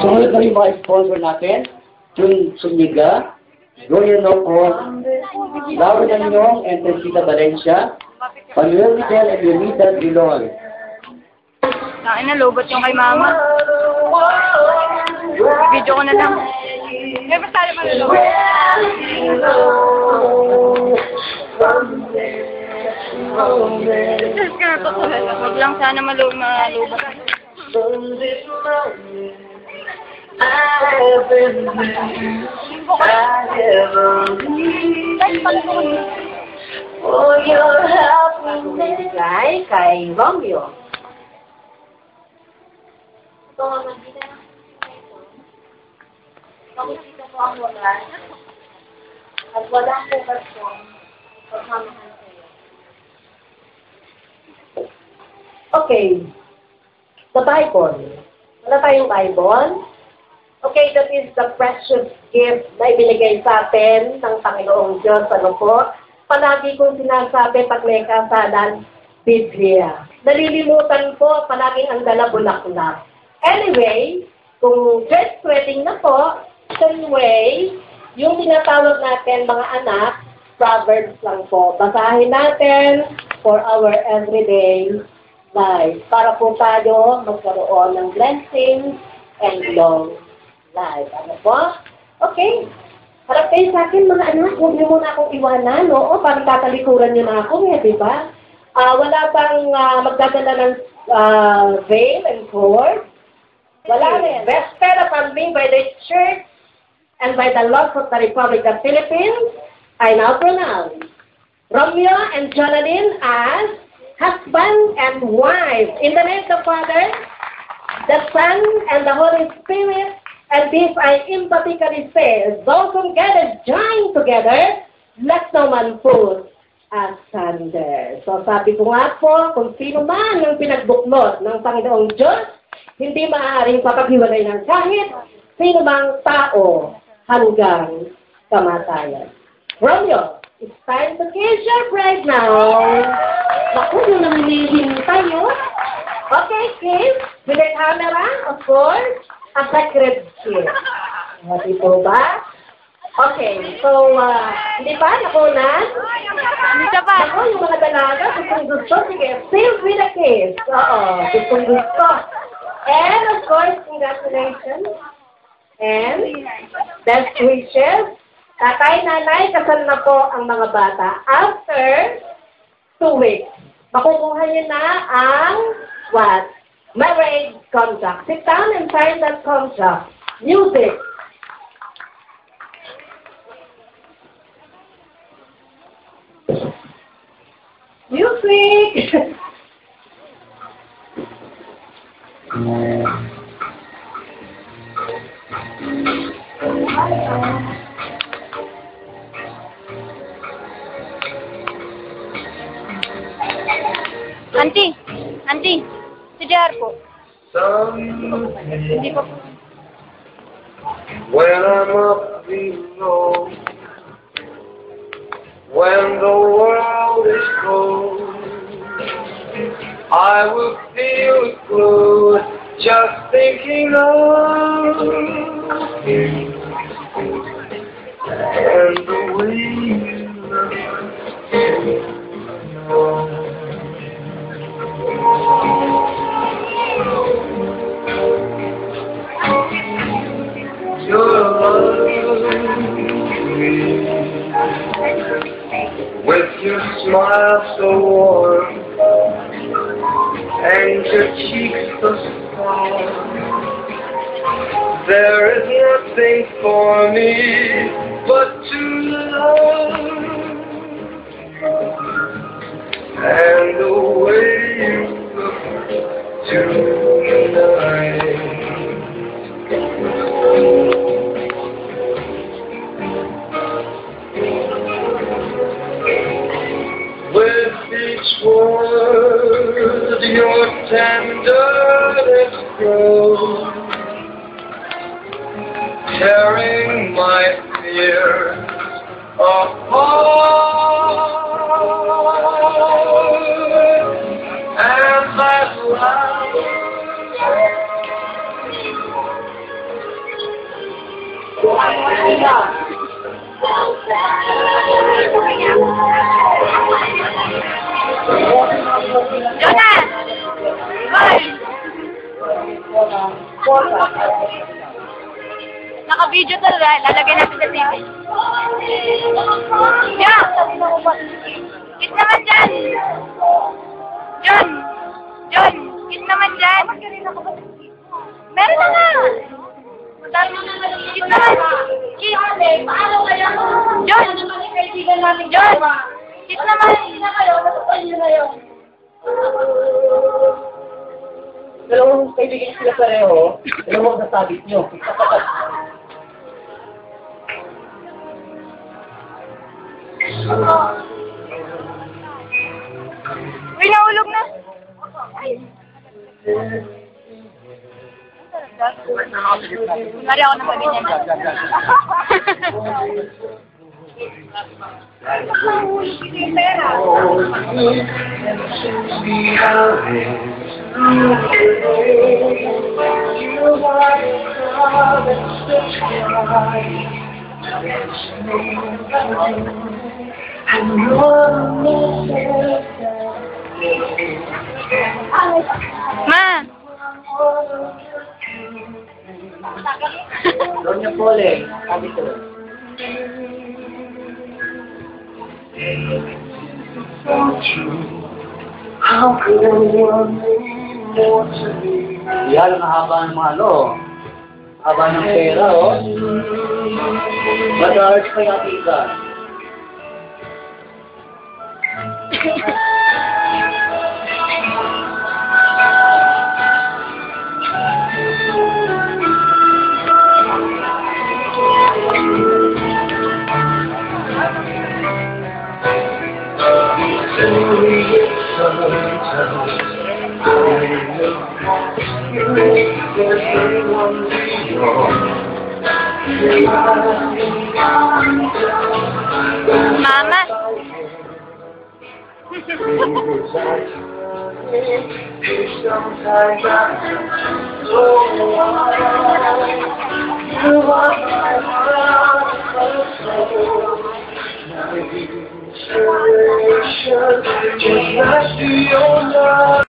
Sumunod na yung mga sponsor natin, Jun Suniga, Gloria Noco, Laura Nanyong, and Teresita Valencia, Manuel Miguel, and Leonida Vilol. Kain na, lobot yung kay mama. Video ko na lang. Eh, ba't tayo malulobot? Just ka na to. Huwag lang sana malulobot. For your happiness. Kay Romeo. Makikita mo ang walan at walang pagkasyon pagmamahal sa'yo. Okay. The Bible. Wala tayong Bible? Okay, that is the precious gift na ibinigay sa atin ng Panginoong Diyos. Ano po? Palagi kong sinasabi pag may kasalan, Biblia. Nalilimutan po, palaging ang dala bulaklak. Anyway, kung dress wedding na po, same way, yung tinatawag natin mga anak, Proverbs lang po. Basahin natin for our everyday life. Para po tayo magkaroon ng blessings and long life. Ano po? Okay. Harap kayo sa akin, mga anak, huwag niyo muna akong iwanan. Oo, parang tatalikuran niyo na ako, di ba? Wala bang magdadala ng veil and cord? Wala rin. Respect upon me by the Church and by the laws of the Republic of Philippines, I now pronounce Romeo and Jonathan as husband and wife. In the name of the Father, the Son, and the Holy Spirit, and this I emphatically say, those who together join together, let no man put asunder. So sabi ko nga po, kung sino man yung pinagbuknot ng Panginoong Diyos, hindi maaaring papaghiwalay ng kahit sino mang tao hanggang kamatayan. Romeo, it's time to kiss your bride now. Naku, yung naman hinihintay yun. Okay, kiss. With the camera, of course, a sacred kiss. Mati po ba? Okay, so, hindi ba? Nakunan? Hindi ka pa. Naku, yung mga dalaga, gustong gusto. Sige, still with a kiss. Oo, gustong gusto. And, of course, congratulations. And, best wishes. Tatay, nanay, kasal na po ang mga bata. After 2 weeks, makukuha niyo na ang, what? Marriage contract. Sit down and sign that contract. Music. Music! Auntie, si Jar po. Hindi po. When I'm up below, when the world is cold, I will feel it glow, just thinking of you and the way you look. Your love with your smile so warm and your cheeks so soft, there is nothing for me but to love and the way you look tonight. With each word, your tenderness grows, tearing my fears apart. And that love Mia. Jonah! Bye! Naka-video talaga. Lalagay natin sa TV. Yeah! Kiss naman dyan! John! John! Kiss naman dyan! Meron na nga! Kiss naman! Kiss! Paano kaya? John! Kaibigan namin. John! Kiss naman! Hindi na kayo. Natutunan nyo na yun. Dalawang kaibigan sila pareho, dalawang nasabit nyo. Uy, nahulog na! Mari ako na ganyan. Ma! Doon yung pole, sabi ko. Yan ang haba ng mga haba ng pera, oh. Mag-arch pa yung atika. Mama! Just like the old love.